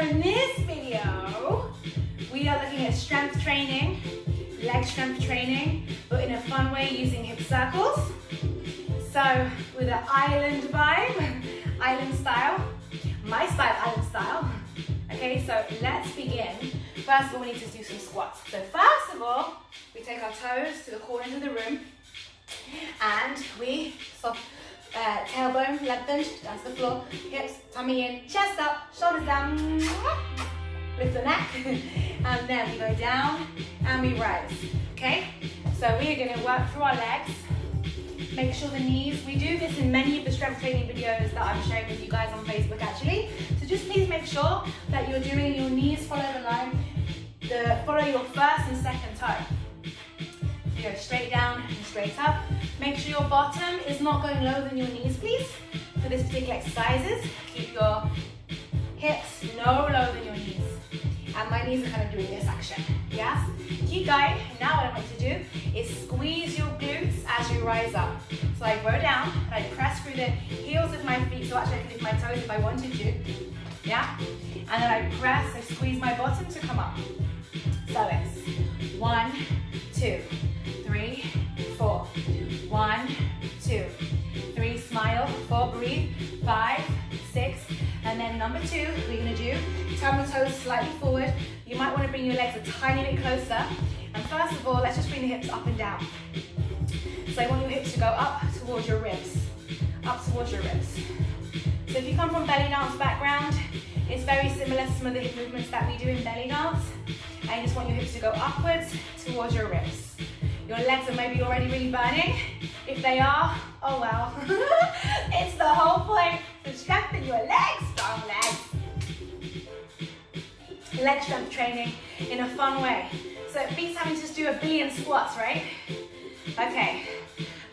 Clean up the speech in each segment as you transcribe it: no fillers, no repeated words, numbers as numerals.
in this video, we are looking at strength training, leg strength training, but in a fun way using hip circles. So with an island vibe, island style, my style, island style. Okay, so let's begin. First of all, we need to do some squats. So first of all, we take our toes to the corners of the room and we soft, tailbone lengthened down to the floor, hips, tummy in, chest up, shoulders down, lift the neck, and then we go down and we rise. Okay, so we are going to work through our legs. Make sure the knees, we do this in many of the strength training videos that I'm sharing with you guys on Facebook actually. So just please make sure that you're doing your knees follow the line, follow your first and second toe. So go straight down and straight up. Make sure your bottom is not going lower than your knees, please. For this particular exercises, keep your hips no lower than your knees. And my knees are kind of doing this action, yes? Keep going. Now what I want you to do is squeeze your glutes as you rise up. So I go down and I press through the heels of my feet, so actually I can lift my toes if I wanted to, yeah? And then I press, I squeeze my bottom to come up. So it's 1, 2, 3, 4. 1, 2, 3, smile, 4, breathe, 5, 6, and then number 2, we're going to do, turn the toes slightly forward. You might want to bring your legs a tiny bit closer. And first of all, let's just bring the hips up and down. So I want your hips to go up towards your ribs. Up towards your ribs. So if you come from belly dance background, it's very similar to some of the hip movements that we do in belly dance. And you just want your hips to go upwards towards your ribs. Your legs are maybe already really burning. If they are, oh well. It's the whole point to strengthen your legs, strong legs. Leg strength training in a fun way. So it beats having to just do a billion squats, right? Okay,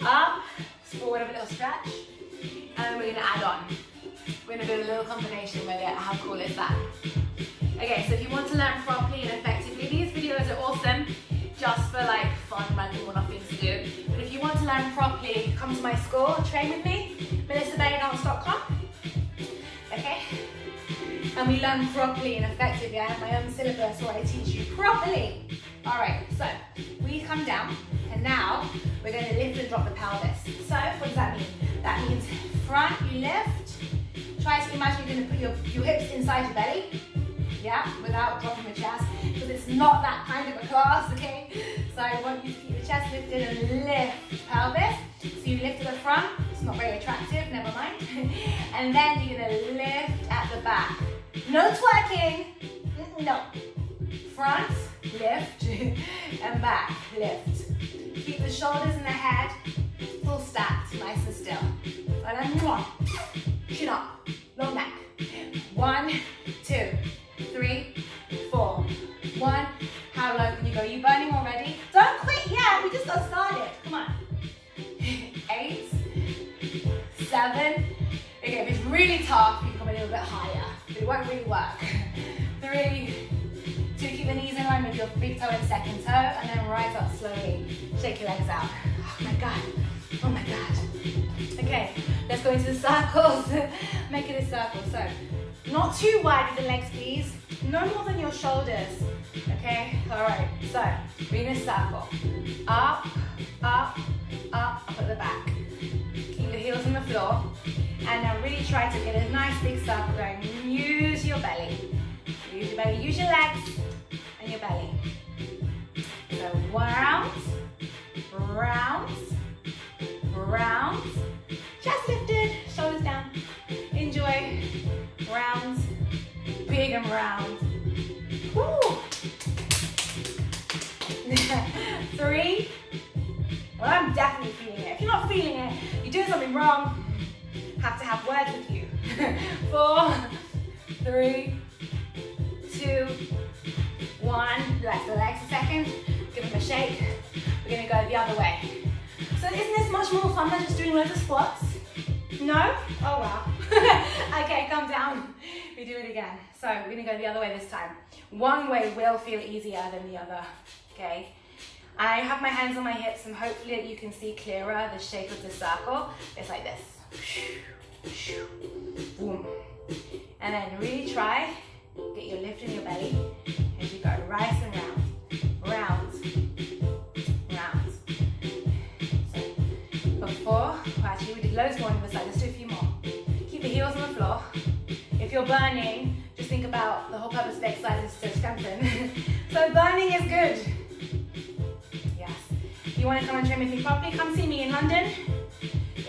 up, forward of a little stretch, and then we're gonna add on. We're gonna do a little combination with it. How cool is that? Okay, so if you want to learn properly and effectively, these videos are awesome just for like fun, random one-off things to do. But if you want to learn properly, come to my school, train with me, melissabellydance.com. Okay? And we learn properly and effectively. I have my own syllabus where I teach you properly. All right, so we come down and now we're going to lift and drop the pelvis. So what does that mean? That means front, you lift. Try to imagine you're going to put your hips inside your belly. Yeah, without dropping the chest, because it's not that kind of a class, okay? So I want you to keep the chest lifted and lift pelvis. So you lift at the front, it's not very attractive, never mind. And then you're gonna lift at the back. No twerking, no. Front, lift, and back, lift. Keep the shoulders and the head full stacked, nice and still. And then chin up, long neck. 1, 2, 3, 4. 1. How low can you go? Are you burning already? Don't quit yet. We just got started. Come on. 8, 7. Okay, if it's really tough, you can come a little bit higher, but it won't really work. 3, 2. Keep the knees in line with your big toe and second toe, and then rise up slowly. Shake your legs out. Oh my God. Oh my God. Okay, let's go into the circles. Make it a circle. So, not too wide with the legs, please. No more than your shoulders. Okay? Alright, so we're in a circle. Up, up, up, up at the back. Keep the heels on the floor. And now really try to get a nice big circle going. Use your belly. Use your belly. Use your legs and your belly. So round, round, round. Chest lifted, shoulders down. Enjoy. Round, big and round. Woo. 3. Well, I'm definitely feeling it. If you're not feeling it, you're doing something wrong. Have to have words with you. 4, 3, 2, 1. Relax the legs a second. Give them a shake. We're gonna go the other way. So isn't this much more fun than just doing loads of squats? No? Oh wow. Okay, come down. We do it again. So we're gonna go the other way this time. One way will feel easier than the other, okay? I have my hands on my hips and hopefully you can see clearer the shape of the circle. It's like this. Boom. And then really try, get loads more on the side. Let's do a few more. Keep the heels on the floor. If you're burning, just think about the whole purpose of the exercise is to strengthen. So burning is good. Yes. If you want to come and train with me properly, come see me in London,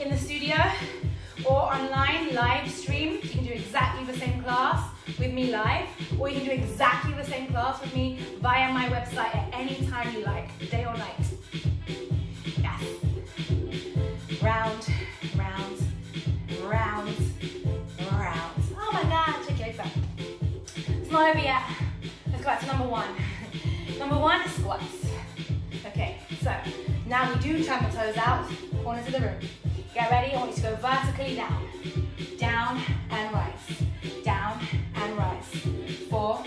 in the studio, or online, live stream. You can do exactly the same class with me live, or you can do exactly the same class with me via my website at any time you like, day or night. Yes. Round, round, round, round. Oh my God, check your legs out. It's not over yet. Let's go back to number one. Number one is squats. Okay, so now we do turn the toes out, corners of the room. Get ready, I want you to go vertically down. Down and rise. Down and rise. 4,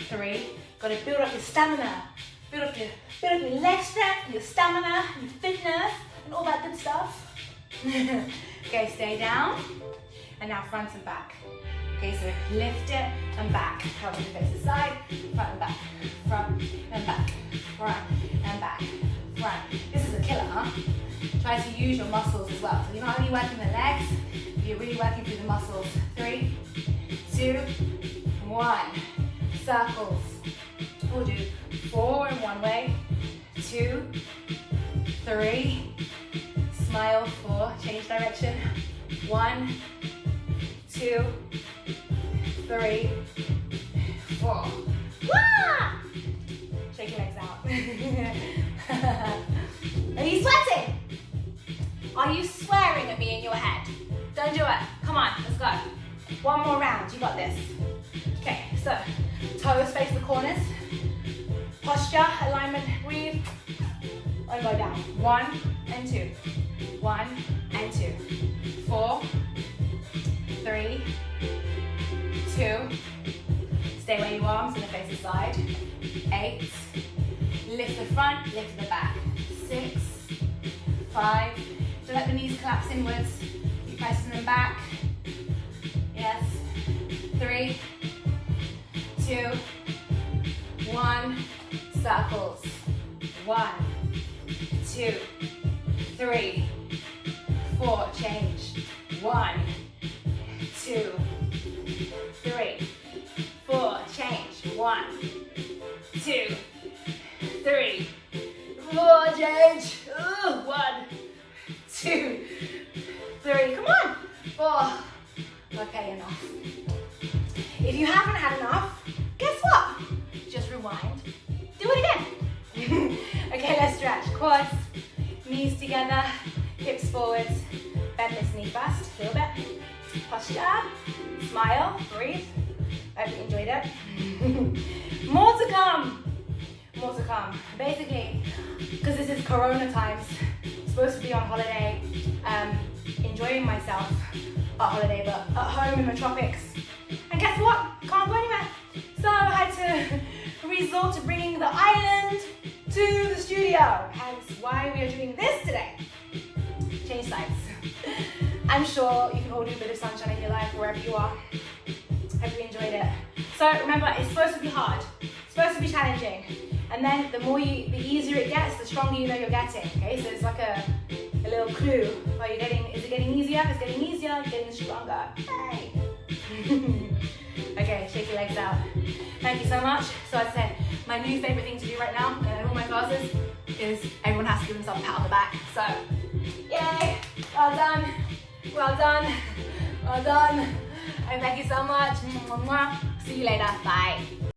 3. Got to build up your stamina. Build up your leg strength, your stamina, your fitness, and all that good stuff. Okay, stay down. And now front and back. Okay, so lift it and back. Help you face the side, front and back, front and back, front and back, front. This is a killer, huh? Try to use your muscles as well. So you're not only working the legs, you're really working through the muscles. 3, 2, 1. Circles. We'll do 4 in one way, 2, 3. Smile, 4. Change direction. 1, 2, 3, 4. Wah! Shake your legs out. Are you sweating? Are you swearing at me in your head? Don't do it. Come on, let's go. One more round. You got this. Okay, so toes face the corners. Posture, alignment, breathe. And go down. 1 and 2. 1 and 2. 4, 3, 2. Stay where you are. I'm just gonna face the side. 8. Lift the front, lift the back. 6, 5. Don't let the knees collapse inwards. Keep pressing them back. Yes. 3, 2, 1. Circles. 1, 2, 3, 4. Change. 1, 2, 3, 4. Change. 1, 2, 3, 4. Change. 1, 2, 3. Come on. 4. Okay, enough. If you haven't had enough, guess what? Just rewind. Do it again. Okay, let's stretch. Quads, knees together, hips forwards. Bend this knee first, a little bit. Posture, smile, breathe. I hope you enjoyed it. More to come. More to come. Basically, because this is Corona times, I'm supposed to be on holiday, enjoying myself at holiday, but at home in the tropics. And guess what? Can't go anywhere. So I had to resort to bringing the island to the studio. Hence why we are doing this today. Change sides. I'm sure you can all do a bit of sunshine in your life wherever you are. Hope you enjoyed it. So remember, it's supposed to be hard. It's supposed to be challenging. And then the easier it gets, the stronger you know you're getting. Okay, so it's like a little clue. Are you getting? Is it getting easier? If it's getting easier, you're getting stronger. Hey. Okay, shake your legs out. Thank you so much. So I said, my new favorite thing to do right now in all my classes is everyone has to give themselves a pat on the back. So, yay! Well done. Well done. Well done. And thank you so much. See you later. Bye.